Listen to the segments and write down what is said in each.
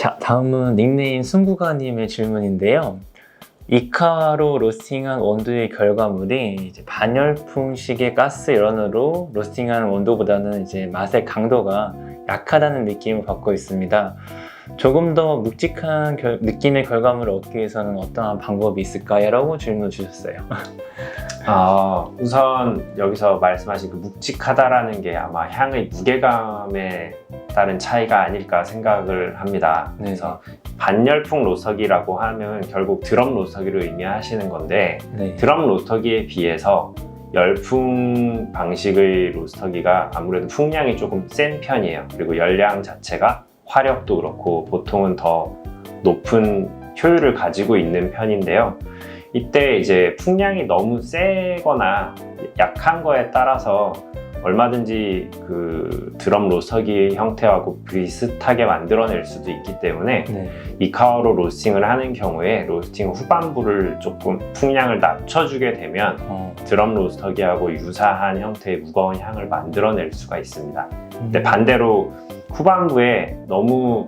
자, 다음은 닉네임 승구가님의 질문인데요. 이카로 로스팅한 원두의 결과물이 이제 반열풍식의 가스 연료로 로스팅한 원두보다는 이제 맛의 강도가 약하다는 느낌을 받고 있습니다. 조금 더 묵직한 느낌의 결과물을 얻기 위해서는 어떠한 방법이 있을까요? 라고 질문을 주셨어요. 우선 여기서 말씀하신 그 묵직하다라는 게 아마 향의 무게감에 따른 차이가 아닐까 생각을 합니다. 네. 그래서 반열풍 로스터기라고 하면 결국 드럼 로스터기를 의미하시는 건데, 네. 드럼 로스터기에 비해서 열풍 방식의 로스터기가 아무래도 풍량이 조금 센 편이에요. 그리고 열량 자체가 화력도 그렇고 보통은 더 높은 효율을 가지고 있는 편인데요. 이때 이제 풍량이 너무 세거나 약한 거에 따라서 얼마든지 그 드럼 로스터기 형태하고 비슷하게 만들어낼 수도 있기 때문에 네. 이카와로 로스팅을 하는 경우에 로스팅 후반부를 조금 풍량을 낮춰주게 되면 드럼 로스터기하고 유사한 형태의 무거운 향을 만들어낼 수가 있습니다. 근데 반대로 후반부에 너무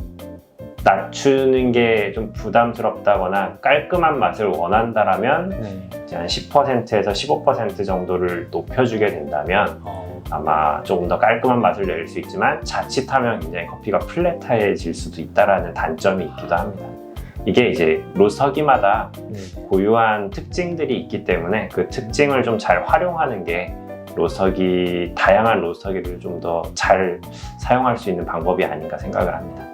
낮추는 게 좀 부담스럽다거나 깔끔한 맛을 원한다라면 네. 이제 한 10%에서 15% 정도를 높여주게 된다면 아마 조금 더 깔끔한 맛을 낼 수 있지만 자칫하면 굉장히 커피가 플랫해질 수도 있다는 단점이 있기도 합니다. 이게 이제 로스터기마다 고유한 특징들이 있기 때문에 그 특징을 좀 잘 활용하는 게 다양한 로스터기를 좀 더 잘 사용할 수 있는 방법이 아닌가 생각을 합니다.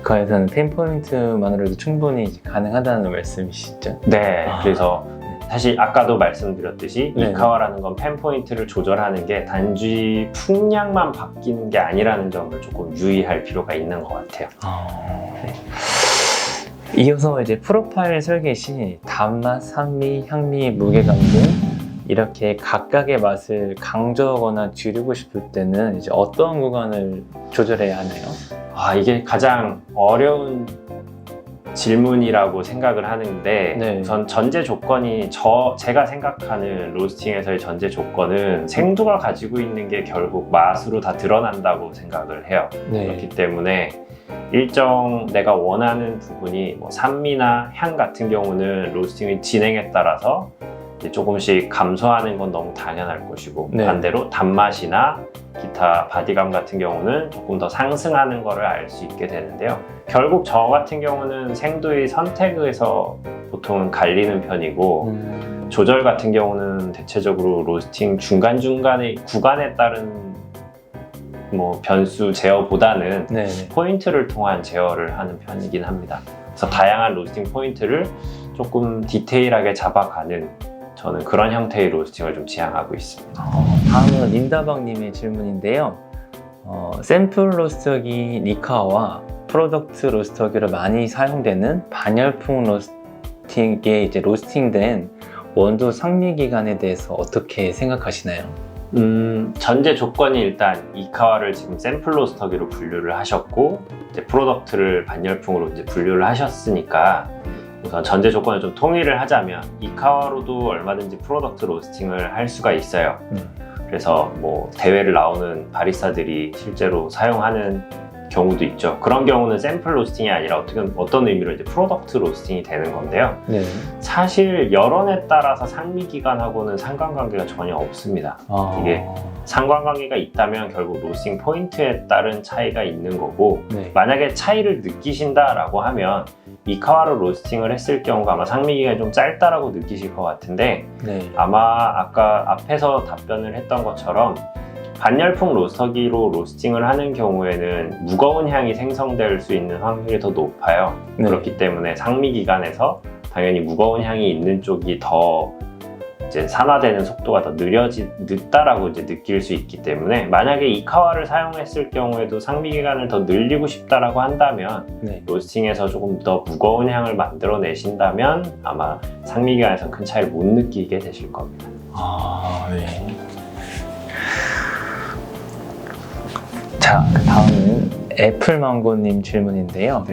이카에서는 10포인트만으로도 충분히 가능하다는 말씀이시죠? 네, 그래서 사실 아까도 말씀드렸듯이 네. 이카와라는 건 펜포인트를 조절하는 게 단지 풍량만 바뀌는 게 아니라는 점을 조금 유의할 필요가 있는 것 같아요. 네. 이어서 이제 프로파일 설계 시 단맛, 산미, 향미, 무게감 등 이렇게 각각의 맛을 강조하거나 줄이고 싶을 때는 이제 어떤 구간을 조절해야 하나요? 이게 가장 어려운 질문이라고 생각을 하는데, 네. 우선 전제 조건이 제가 생각하는 로스팅에서의 전제 조건은 생두가 가지고 있는 게 결국 맛으로 다 드러난다고 생각을 해요. 네. 그렇기 때문에 일정 내가 원하는 부분이 뭐 산미나 향 같은 경우는 로스팅의 진행에 따라서 이제 조금씩 감소하는 건 너무 당연할 것이고, 네. 반대로 단맛이나 기타 바디감 같은 경우는 조금 더 상승하는 거를 알 수 있게 되는데요. 결국 저 같은 경우는 생두의 선택에서 보통은 갈리는 편이고, 조절 같은 경우는 대체적으로 로스팅 중간중간의 구간에 따른 뭐 변수 제어보다는 네. 포인트를 통한 제어를 하는 편이긴 합니다. 그래서 다양한 로스팅 포인트를 조금 디테일하게 잡아가는, 저는 그런 형태의 로스팅을 좀 지향하고 있습니다. 다음은 린다방님의 질문인데요. 샘플 로스터기 니카와 프로덕트 로스터기로 많이 사용되는 반열풍 로스팅에 이제 로스팅된 원두 상미 기간에 대해서 어떻게 생각하시나요? 전제 조건이 일단 이카와를 지금 샘플 로스터기로 분류를 하셨고, 이제 프로덕트를 반열풍으로 이제 분류를 하셨으니까, 우선 전제 조건을 좀 통일을 하자면 이카와로도 얼마든지 프로덕트 로스팅을 할 수가 있어요. 그래서 뭐 대회를 나오는 바리스타들이 실제로 사용하는 경우도 있죠. 그런 경우는 샘플 로스팅이 아니라 어떤 의미로 이제 프로덕트 로스팅이 되는 건데요. 네. 사실 여론에 따라서 상미 기간하고는 상관관계가 전혀 없습니다. 이게 상관관계가 있다면 결국 로스팅 포인트에 따른 차이가 있는 거고, 네. 만약에 차이를 느끼신다라고 하면 이카와로 로스팅을 했을 경우가 아마 상미 기간이 좀 짧다라고 느끼실 것 같은데, 네. 아마 아까 앞에서 답변을 했던 것처럼 반열풍 로스터기로 로스팅을 하는 경우에는 무거운 향이 생성될 수 있는 확률이 더 높아요. 네. 그렇기 때문에 상미 기간에서 당연히 무거운 향이 있는 쪽이 더 이제 산화되는 속도가 더 늦다라고 이제 느낄 수 있기 때문에, 만약에 이카와를 사용했을 경우에도 상미 기간을 더 늘리고 싶다라고 한다면 네. 로스팅에서 조금 더 무거운 향을 만들어내신다면 아마 상미 기간에서 큰 차이를 못 느끼게 되실 겁니다. 네. 자, 다음은 애플망고님 질문인데요.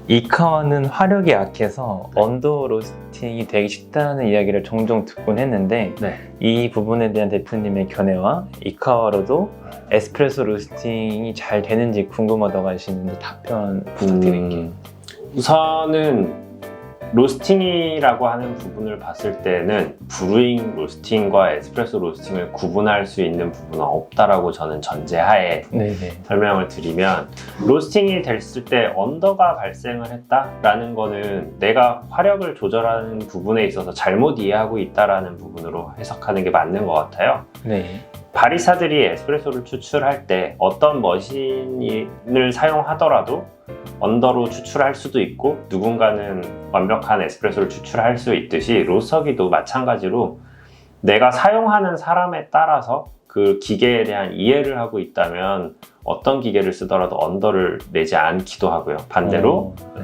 이카와는 화력이 약해서 언더 로스팅이 되기 쉽다는 이야기를 종종 듣곤 했는데 네. 이 부분에 대한 대표님의 견해와 이카와로도 에스프레소 로스팅이 잘 되는지 궁금하다고 하시는데 답변 부탁드릴게요. 우선은 로스팅이라고 하는 부분을 봤을 때는 브루잉 로스팅과 에스프레소 로스팅을 구분할 수 있는 부분은 없다라고 저는 전제하에 네네. 설명을 드리면, 로스팅이 됐을 때 언더가 발생을 했다라는 거는 내가 화력을 조절하는 부분에 있어서 잘못 이해하고 있다라는 부분으로 해석하는 게 맞는 것 같아요. 네. 바리스타들이 에스프레소를 추출할 때 어떤 머신을 사용하더라도 언더로 추출할 수도 있고, 누군가는 완벽한 에스프레소를 추출할 수 있듯이 로스터기도 마찬가지로 내가 사용하는 사람에 따라서 그 기계에 대한 이해를 하고 있다면 어떤 기계를 쓰더라도 언더를 내지 않기도 하고요. 반대로 네.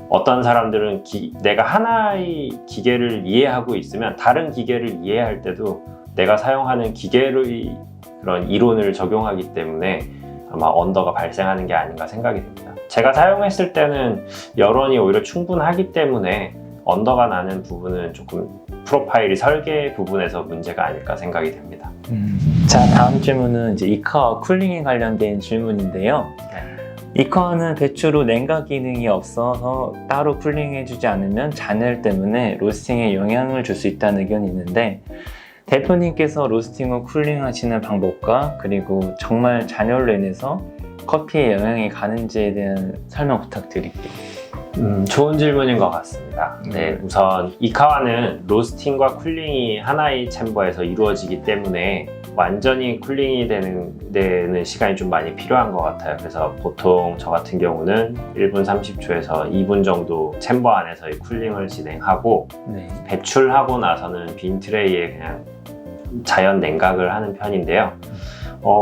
어떤 사람들은 내가 하나의 기계를 이해하고 있으면 다른 기계를 이해할 때도 내가 사용하는 기계의 그런 이론을 적용하기 때문에 아마 언더가 발생하는 게 아닌가 생각이 됩니다. 제가 사용했을 때는 여론이 오히려 충분하기 때문에 언더가 나는 부분은 조금 프로파일이 설계 부분에서 문제가 아닐까 생각이 됩니다. 자, 다음 질문은 이제 이카와 쿨링에 관련된 질문인데요. 이카와는 배출 후 냉각 기능이 없어서 따로 쿨링해주지 않으면 잔열 때문에 로스팅에 영향을 줄 수 있다는 의견이 있는데, 대표님께서 로스팅 후 쿨링하시는 방법과 그리고 정말 잔열로 인해서 커피에 영향이 가는지에 대한 설명 부탁드릴게요. 좋은 질문인 것 같습니다. 네, 우선 이카와는 로스팅과 쿨링이 하나의 챔버에서 이루어지기 때문에 완전히 쿨링이 되는 데는 시간이 좀 많이 필요한 것 같아요. 그래서 보통 저 같은 경우는 1분 30초에서 2분 정도 챔버 안에서의 쿨링을 진행하고, 네. 배출하고 나서는 빈 트레이에 그냥 자연 냉각을 하는 편인데요.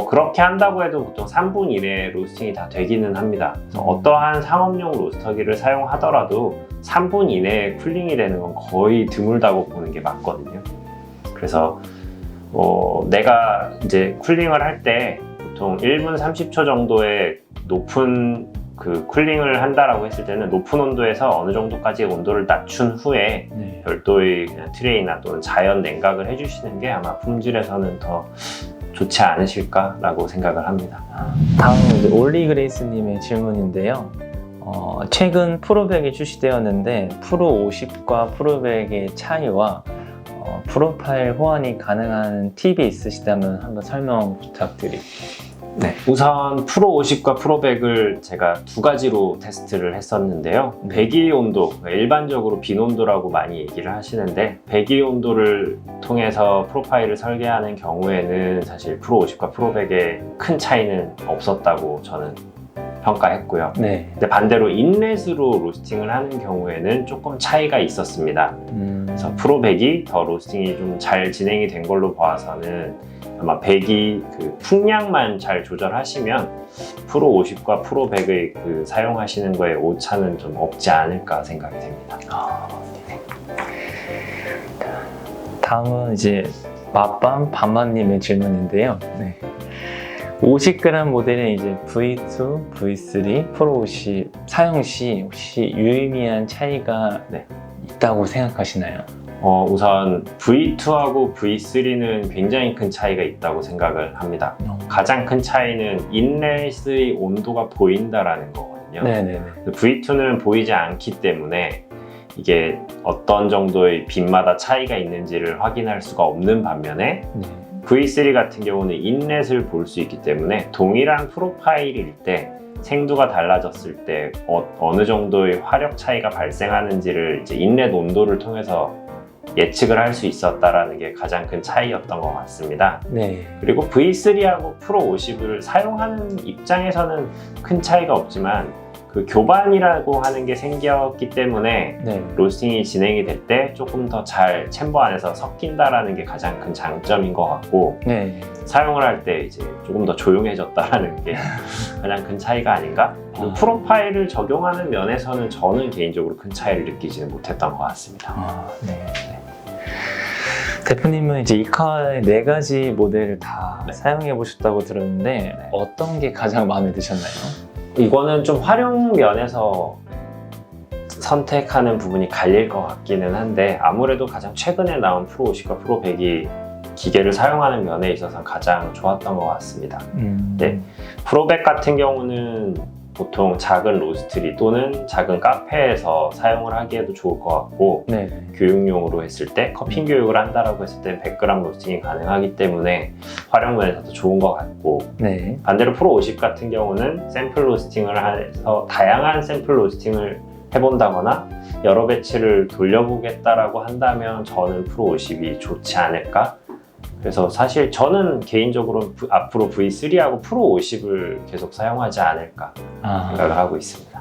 그렇게 한다고 해도 보통 3분 이내에 로스팅이 다 되기는 합니다. 그래서 어떠한 상업용 로스터기를 사용하더라도 3분 이내에 쿨링이 되는 건 거의 드물다고 보는 게 맞거든요. 그래서 내가 이제 쿨링을 할 때 보통 1분 30초 정도의 높은 그 쿨링을 한다라고 했을 때는 높은 온도에서 어느 정도까지 온도를 낮춘 후에 네. 별도의 그냥 트레이나 또는 자연 냉각을 해주시는 게 아마 품질에서는 더 좋지 않으실까라고 생각을 합니다. 다음은 이제 올리 그레이스님의 질문인데요. 최근 프로백이 출시되었는데 프로 50과 프로백의 차이와 프로파일 호환이 가능한 팁이 있으시다면 한번 설명 부탁드릴게요. 네, 우선 프로 50과 프로 100을 제가 두 가지로 테스트를 했었는데요. 배기 온도, 일반적으로 빈 온도라고 많이 얘기를 하시는데, 배기 온도를 통해서 프로파일을 설계하는 경우에는 사실 프로 50과 프로 100의 큰 차이는 없었다고 저는 평가했고요. 네. 근데 반대로 인렛으로 로스팅을 하는 경우에는 조금 차이가 있었습니다. 그래서 프로 100이 더 로스팅이 좀 잘 진행이 된 걸로 봐서는 아마 배기 그 풍량만 잘 조절하시면 프로 50과 프로 100의 그 사용하시는 거에 오차는 좀 없지 않을까 생각이 됩니다. 네. 다음은 이제 맛밤밤마님의 질문인데요. 네. 50g 모델의 이제 V2, V3, 프로 50 사용 시 혹시 유의미한 차이가 있다고 생각하시나요? 우선 V2하고 V3는 굉장히 큰 차이가 있다고 생각을 합니다. 가장 큰 차이는 인렛의 온도가 보인다라는 거거든요. 네네네. V2는 보이지 않기 때문에 이게 어떤 정도의 빈마다 차이가 있는지를 확인할 수가 없는 반면에, V3 같은 경우는 인렛을 볼 수 있기 때문에 동일한 프로파일일 때 생두가 달라졌을 때 어느 정도의 화력 차이가 발생하는지를 이제 인렛 온도를 통해서 예측을 할 수 있었다라는 게 가장 큰 차이였던 것 같습니다. 네. 그리고 V3하고 프로 50을 사용하는 입장에서는 큰 차이가 없지만, 그 교반이라고 하는 게 생겼기 때문에 로스팅이 진행이 될 때 조금 더 잘 챔버 안에서 섞인다라는 게 가장 큰 장점인 것 같고, 사용을 할 때 이제 조금 더 조용해졌다라는 게 가장 큰 차이가 아닌가? 그리고 프로파일을 적용하는 면에서는 저는 개인적으로 큰 차이를 느끼지는 못했던 것 같습니다. 대표님은 이제 이카의 4가지 모델을 다 사용해 보셨다고 들었는데 어떤 게 가장 마음에 드셨나요? 이거는 좀 활용 면에서 선택하는 부분이 갈릴 것 같기는 한데 아무래도 가장 최근에 나온 프로 50과 프로 100이 기계를 사용하는 면에 있어서 가장 좋았던 것 같습니다. 네. 프로 100 같은 경우는 보통 작은 로스트리 또는 작은 카페에서 사용을 하기에도 좋을 것 같고 네. 교육용으로 했을 때 커피 교육을 한다라고 했을 때 100g 로스팅이 가능하기 때문에 활용 면에서도 좋은 것 같고 네. 반대로 프로 50 같은 경우는 샘플 로스팅을 해서 다양한 샘플 로스팅을 해본다거나 여러 배치를 돌려보겠다라고 한다면 저는 프로 50이 좋지 않을까? 그래서 사실 저는 개인적으로 앞으로 V3하고 프로 50을 계속 사용하지 않을까 생각을 하고 있습니다.